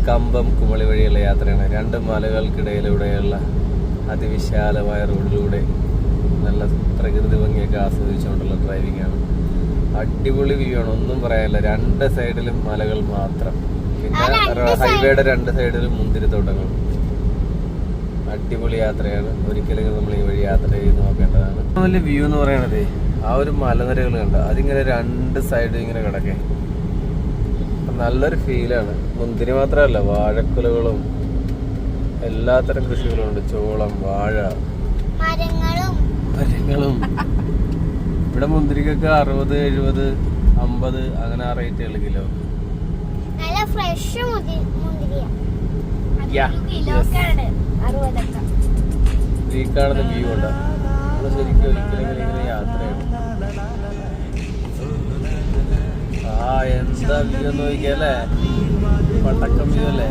കമ്പം കുമളി വഴിയുള്ള യാത്രയാണ്. 2 മലകൾക്കിടയിലൂടെയുള്ള അതിവിശാലമായ റോഡിലൂടെ നല്ല പ്രകൃതി ഭംഗിയൊക്കെ ആസ്വദിച്ചുകൊണ്ടുള്ള ഡ്രൈവിംഗ് ആണ്. അടിപൊളി വ്യൂ ആണ്, ഒന്നും പറയാനില്ല. 2 സൈഡിലും മലകൾ മാത്രം, പിന്നെ ഹൈവേയുടെ 2 സൈഡിലും മുന്തിരിത്തോട്ടങ്ങൾ. അടിപൊളി യാത്രയാണ്. ഒരിക്കലും നമ്മൾ ഈ വഴി യാത്ര ചെയ്ത് നോക്കേണ്ടതാണ്. വലിയ വ്യൂ എന്ന് പറയണതേ ആ ഒരു മലനിരകൾ കണ്ട അതിങ്ങനെ 2 സൈഡും ഇങ്ങനെ കിടക്കേ, നല്ലൊരു ഫീലാണ്. മുന്തിരി മാത്രമല്ല, വാഴക്കുലകളും എല്ലാത്തരം കൃഷികളും ഉണ്ട്. ചോളം, വാഴ, മരങ്ങളും. ഇവിടെ മുന്തിരിക്കൊക്കെ 60, 70, 50 അങ്ങനെ ആ റേറ്റുള്ള കിലോ. ഈ കാണുന്ന വ്യൂ ഉണ്ട്. ശരിക്കും ഒരിക്കലും ഇങ്ങനെ യാത്രയാണ്. എന്താ വ്യൂ നോക്കിയല്ലേ, പട്ടക്കം വ്യൂ അല്ലേ.